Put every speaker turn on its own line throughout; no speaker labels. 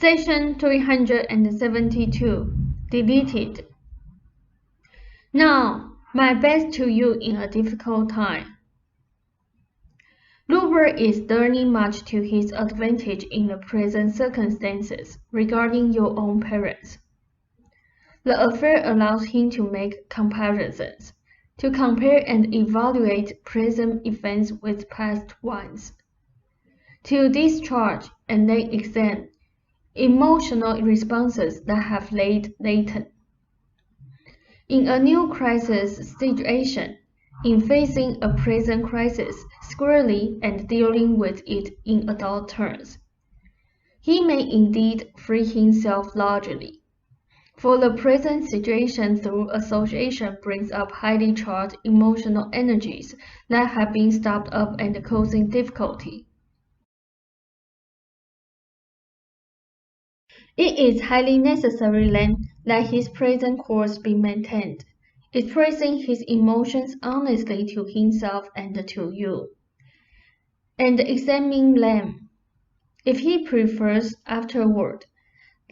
Section 372, deleted. Now, my best to you in a difficult time. Robert is turning much to his advantage in the present circumstances regarding your own parents. The affair allows him to make comparisons, to compare and evaluate present events with past ones, to discharge and then examine emotional responses that have laid latent. In a new crisis situation, in facing a present crisis squarely and dealing with it in adult terms, he may indeed free himself largely, for the present situation through association brings up highly charged emotional energies that have been stopped up and causing difficulty. It is highly necessary then that his present course be maintained, expressing his emotions honestly to himself and to you, and examining them, if he prefers afterward,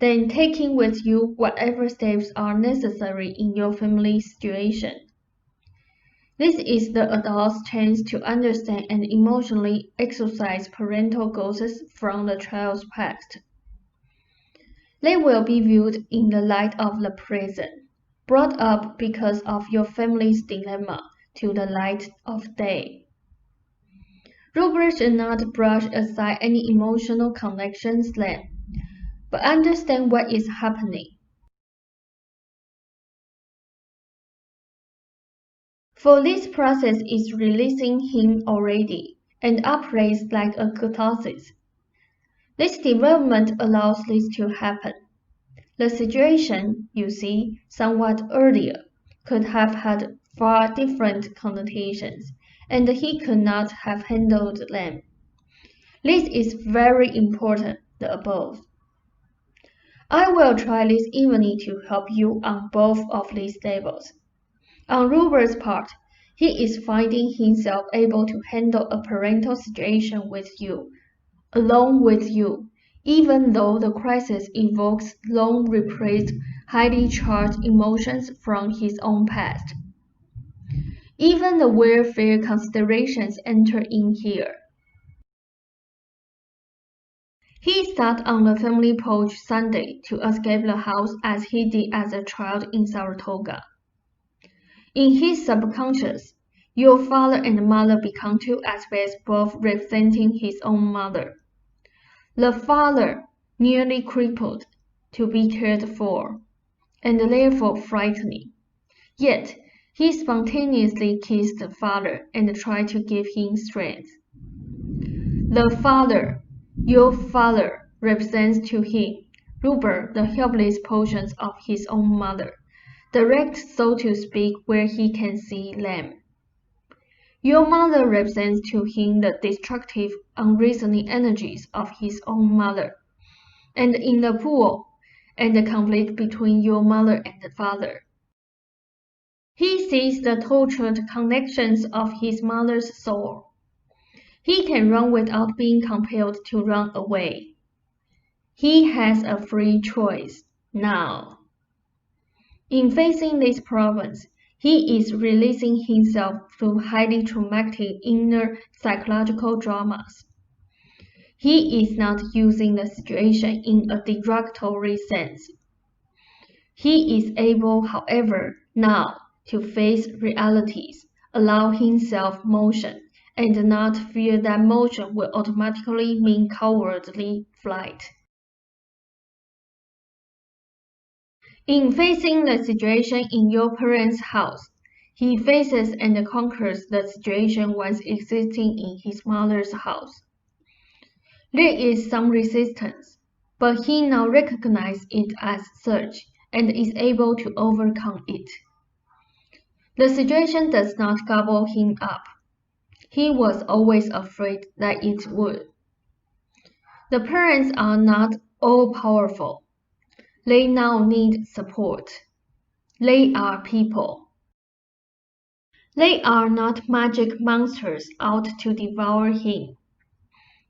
then taking with you whatever steps are necessary in your family situation. This is the adult's chance to understand and emotionally exercise parental goals from the child's past. They will be viewed in the light of the present, brought up because of your family's dilemma to the light of day. Robert should not brush aside any emotional connections then, but understand what is happening. For this process is releasing him already, and operates like a catharsis. This development allows this to happen. The situation, you see, somewhat earlier, could have had far different connotations, and he could not have handled them. This is very important, the above. I will try this evening to help you on both of these levels. On Robert's part, he is finding himself able to handle a parental situation with you, along with you, even though the crisis evokes long repressed, highly charged emotions from his own past. Even the welfare considerations enter in here. He sat on the family porch Sunday to escape the house as he did as a child in Saratoga. In his subconscious, your father and mother become two aspects both representing his own mother. The father, nearly crippled, to be cared for, and therefore frightening. Yet, he spontaneously kissed the father and tried to give him strength. The father, your father, represents to him, Robert, the helpless portions of his own mother, direct, so to speak, where he can see them. Your mother represents to him the destructive, unreasoning energies of his own mother, and in the pool and the conflict between your mother and the father, he sees the tortured connections of his mother's soul. He can run without being compelled to run away. He has a free choice now. In facing these problems, he is releasing himself through highly traumatic inner psychological dramas. He is not using the situation in a derogatory sense. He is able, however, now to face realities, allow himself motion, and not fear that motion will automatically mean cowardly flight. In facing the situation in your parents' house, he faces and conquers the situation once existing in his mother's house. There is some resistance, but he now recognizes it as such and is able to overcome it. The situation does not gobble him up. He was always afraid that it would. The parents are not all-powerful. They now need support. They are people. They are not magic monsters out to devour him.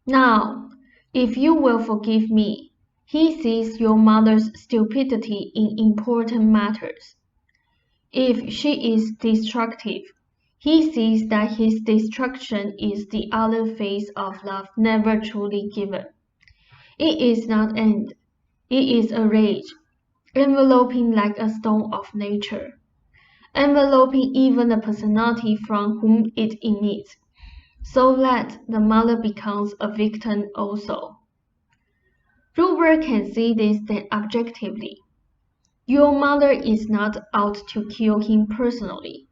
Now, if you will forgive me, he sees your mother's stupidity in important matters. If she is destructive, he sees that his destruction is the other face of love never truly given. It is not end, it is a rage, enveloping like a storm of nature, enveloping even the personality from whom it emits, so that the mother becomes a victim also. Robert can see this then objectively. Your mother is not out to kill him personally.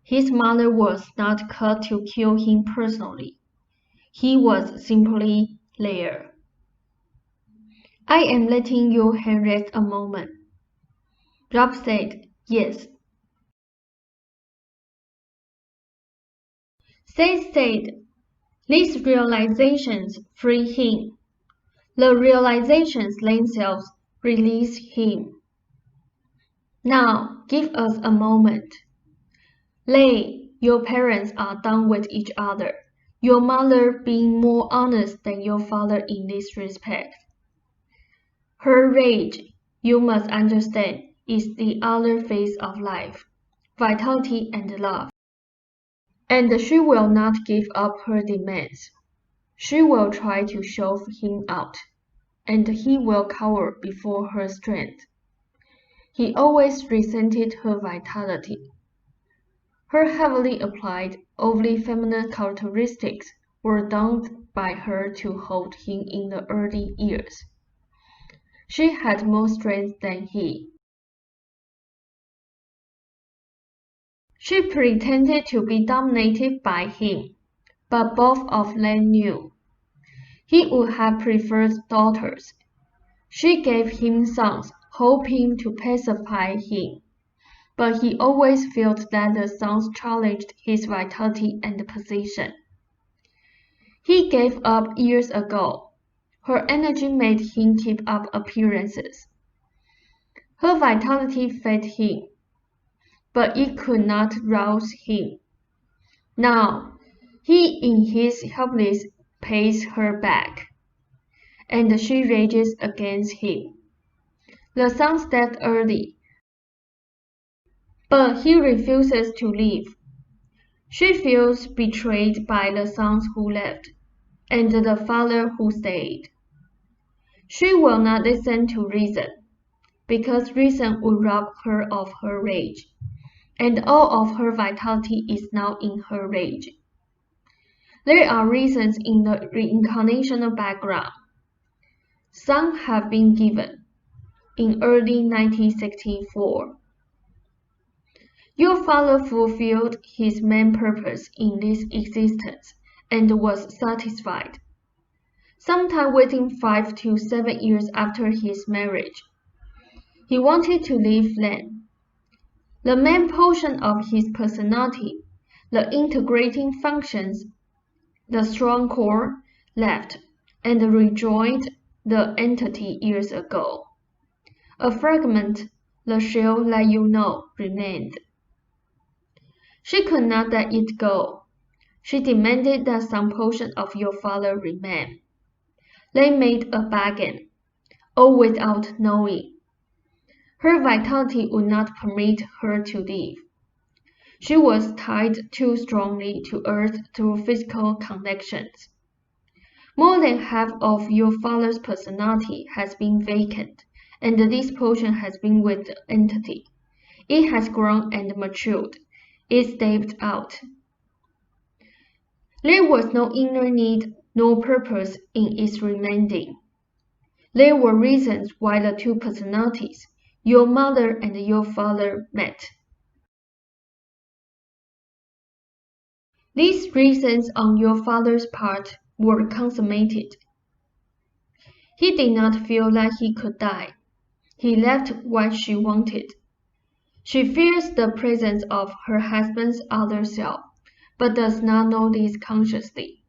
His mother was not cut to kill him personally. He was simply there. I am letting your hand rest a moment. Rob said, yes. Seth said, these realizations free him. The realizations themselves release him. Now, give us a moment. Your parents are done with each other, your mother being more honest than your father in this respect. Her rage, you must understand, is the other face of life, vitality and love. And she will not give up her demands. She will try to shove him out, and he will cower before her strength. He always resented her vitality. Her heavily applied, overly feminine characteristics were done by her to hold him in the early years. She had more strength than he. She pretended to be dominated by him, but both of them knew. He would have preferred daughters. She gave him sons, hoping to pacify him, but he always felt that the sons challenged his vitality and position. He gave up years ago. Her energy made him keep up appearances. Her vitality fed him, but it could not rouse him. Now, he in his helplessness pays her back, and she rages against him. The sons left early, but he refuses to leave. She feels betrayed by the sons who left, and the father who stayed. She will not listen to reason, because reason would rob her of her rage, and all of her vitality is now in her rage. There are reasons in the reincarnational background. Some have been given in early 1964. Your father fulfilled his main purpose in this existence and was satisfied. Sometime within 5 to 7 years after his marriage, he wanted to leave then. The main portion of his personality, the integrating functions, the strong core, left and rejoined the entity years ago. A fragment, the shell that you know, remained. She could not let it go. She demanded that some portion of your father remain. They made a bargain, all without knowing. Her vitality would not permit her to leave. She was tied too strongly to earth through physical connections. More than half of your father's personality has been vacant, and this portion has been with the entity. It has grown and matured. It stepped out. There was no inner need, no purpose in its remaining. There were reasons why the two personalities, your mother and your father, met. These reasons on your father's part were consummated. He did not feel that he could die. He left what she wanted. She fears the presence of her husband's other self, but does not know this consciously.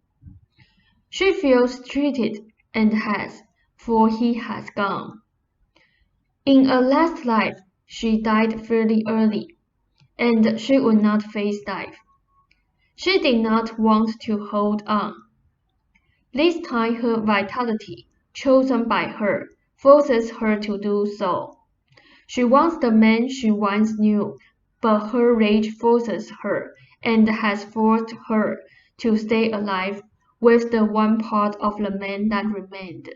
She feels treated and has, for he has gone. In a last life, she died fairly early, and she would not face life. She did not want to hold on. This time her vitality, chosen by her, forces her to do so. She wants the man she once knew, but her rage forces her and has forced her to stay alive with the one part of the man that remained.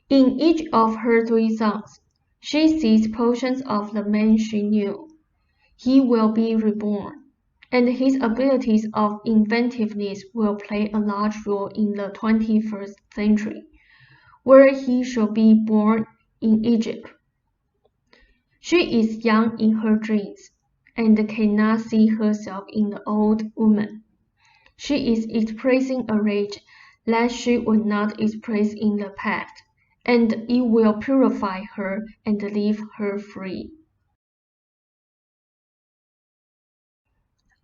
In each of her 3 sons, she sees portions of the man she knew. He will be reborn, and his abilities of inventiveness will play a large role in the 21st century, where he shall be born in Egypt. She is young in her dreams, and cannot see herself in the old woman. She is expressing a rage that she would not express in the past, and it will purify her and leave her free.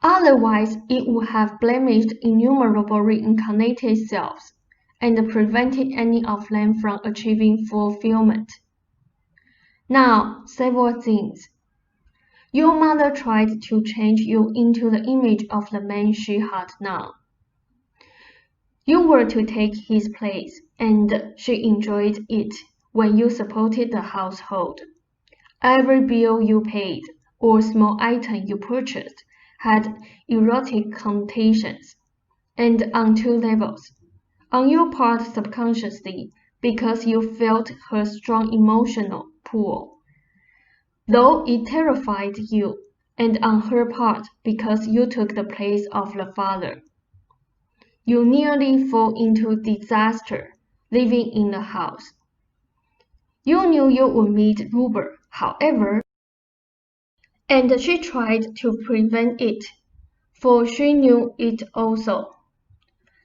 Otherwise, it would have blemished innumerable reincarnated selves, and prevented any of them from achieving fulfillment. Now, several things. Your mother tried to change you into the image of the man she had now. You were to take his place, and she enjoyed it when you supported the household. Every bill you paid, or small item you purchased, had erotic connotations, and on 2 levels. On your part subconsciously, because you felt her strong emotional pull, though it terrified you, and on her part because you took the place of the father. You nearly fall into disaster living in the house. You knew you would meet Ruber, however, and she tried to prevent it, for she knew it also.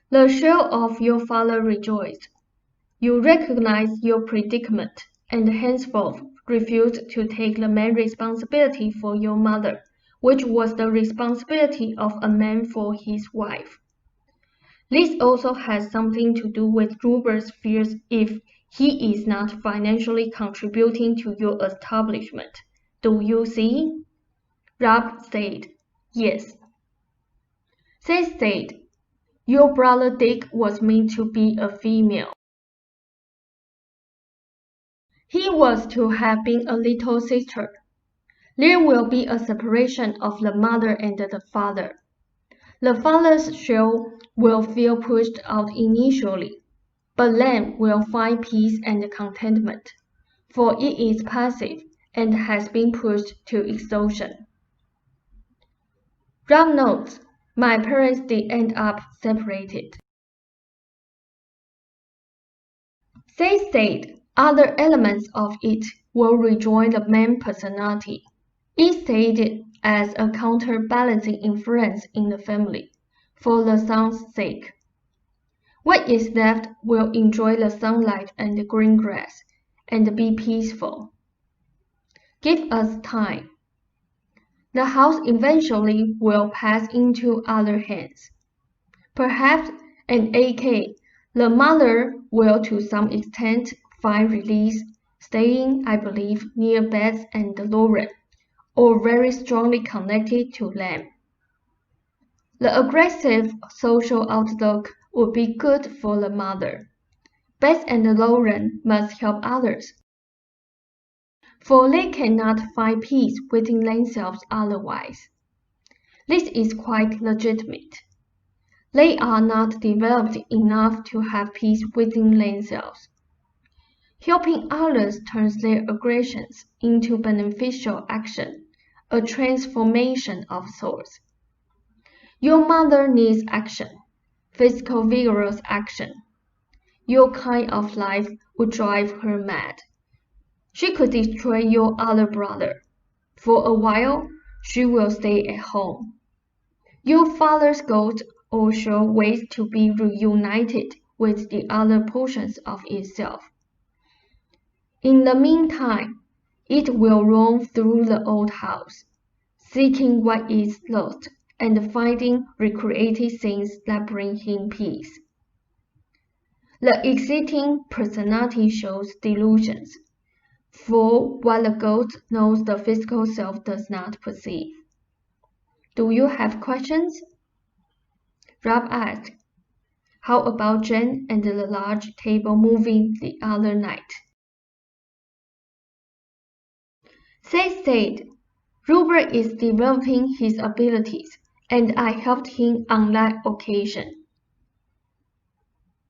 The shell of your father rejoiced. You recognized your predicament, and henceforth refused to take the main responsibility for your mother, which was the responsibility of a man for his wife. This also has something to do with Ruber's fears if he is not financially contributing to your establishment. Do you see? Rob said, yes. Seth said, your brother Dick was meant to be a female. He was to have been a little sister. There will be a separation of the mother and the father. The father's shell will feel pushed out initially, but then will find peace and contentment, for it is passive and has been pushed to exhaustion. Rob notes, my parents did end up separated. Seth said other elements of it will rejoin the main personality. It stayed as a counterbalancing influence in the family, for the son's sake. What is left will enjoy the sunlight and the green grass, and be peaceful. Give us time. The house eventually will pass into other hands. Perhaps an AK, the mother will to some extent find release, staying, I believe, near Beth and Lauren, or very strongly connected to them. The aggressive social outlook would be good for the mother. Beth and Lauren must help others, for they cannot find peace within themselves otherwise. This is quite legitimate. They are not developed enough to have peace within themselves. Helping others turns their aggressions into beneficial action, a transformation of sorts. Your mother needs action, physical vigorous action. Your kind of life would drive her mad. She could destroy your other brother. For a while, she will stay at home. Your father's ghost also waits to be reunited with the other portions of itself. In the meantime, it will roam through the old house, seeking what is lost and finding recreated things that bring him peace. The existing personality shows delusions, for what the ghost knows the physical self does not perceive. Do you have questions? Rob asked. How about Jen and the large table moving the other night? Seth said, Robert is developing his abilities, and I helped him on that occasion.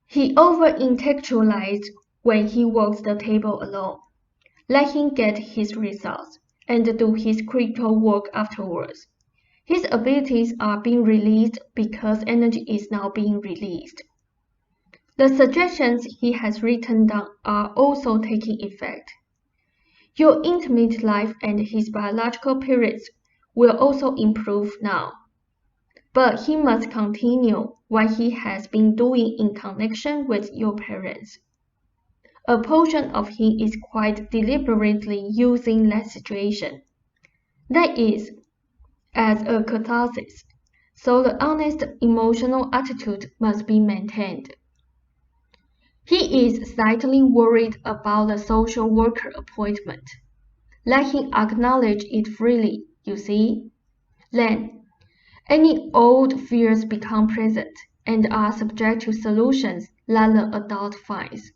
He over-intellectualized when he walks the table alone. Let him get his results and do his critical work afterwards. His abilities are being released because energy is now being released. The suggestions he has written down are also taking effect. Your intimate life and his biological periods will also improve now. But he must continue what he has been doing in connection with your parents. A portion of him is quite deliberately using that situation. That is, as a catharsis, so the honest emotional attitude must be maintained. He is slightly worried about the social worker appointment. Let him acknowledge it freely, you see. Then, any old fears become present and are subject to solutions that the adult finds.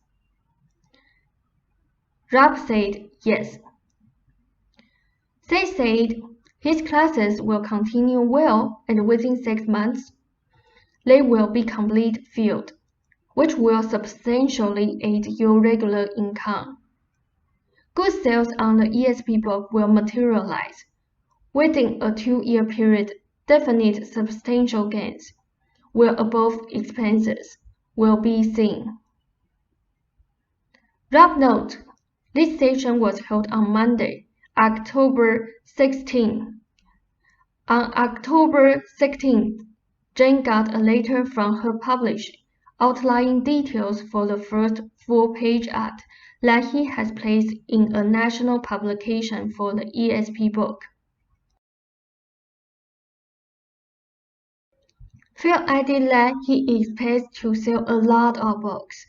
Rob said yes. Seth said his classes will continue well, and within 6 months, they will be complete field, which will substantially aid your regular income. Good sales on the ESP book will materialize. Within a 2-year period, definite substantial gains, well above expenses, will be seen. Rob note, this session was held on Monday, October 16. On October 16th, Jane got a letter from her publisher outlining details for the first 4-page ad that he has placed in a national publication for the ESP book. Phil added that he expects to sell a lot of books.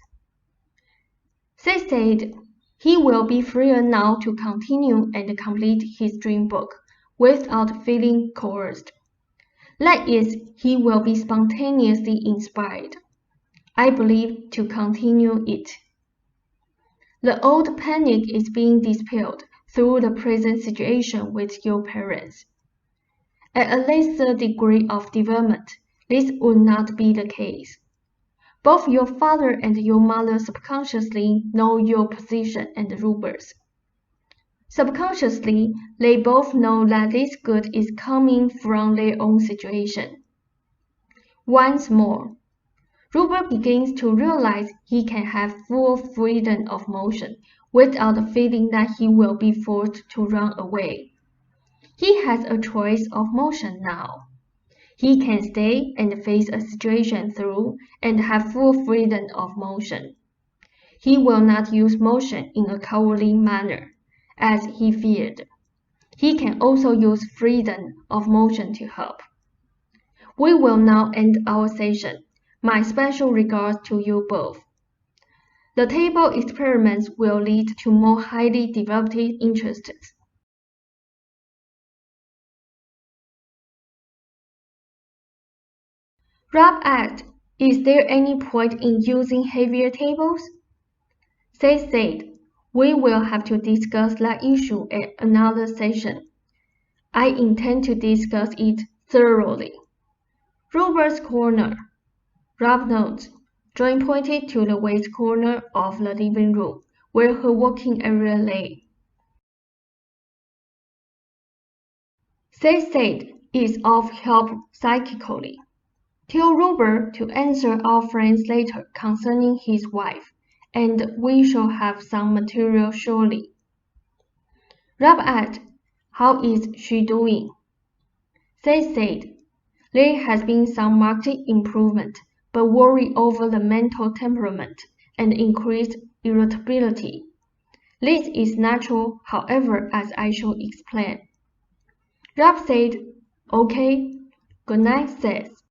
Seth said he will be freer now to continue and complete his dream book without feeling coerced. That is, he will be spontaneously inspired, I believe, to continue it. The old panic is being dispelled through the present situation with your parents. At a lesser degree of development, this would not be the case. Both your father and your mother subconsciously know your position and rubrics. Subconsciously, they both know that this good is coming from their own situation. Once more, Robert begins to realize he can have full freedom of motion without the feeling that he will be forced to run away. He has a choice of motion now. He can stay and face a situation through and have full freedom of motion. He will not use motion in a cowardly manner, as he feared. He can also use freedom of motion to help. We will now end our session. My special regards to you both. The table experiments will lead to more highly developed interests. Rob asked, is there any point in using heavier tables? Seth said, we will have to discuss that issue at another session. I intend to discuss it thoroughly. Robert's corner. Rob notes, Joan pointed to the west corner of the living room, where her working area lay. Seth said, it's of help psychically. Tell Robert to answer our friend's letter concerning his wife, and we shall have some material shortly. Rob asked, how is she doing? Seth said, there has been some marked improvement, but worry over the mental temperament and increased irritability. This is natural, however, as I shall explain. Rob said, okay, good night, Seth.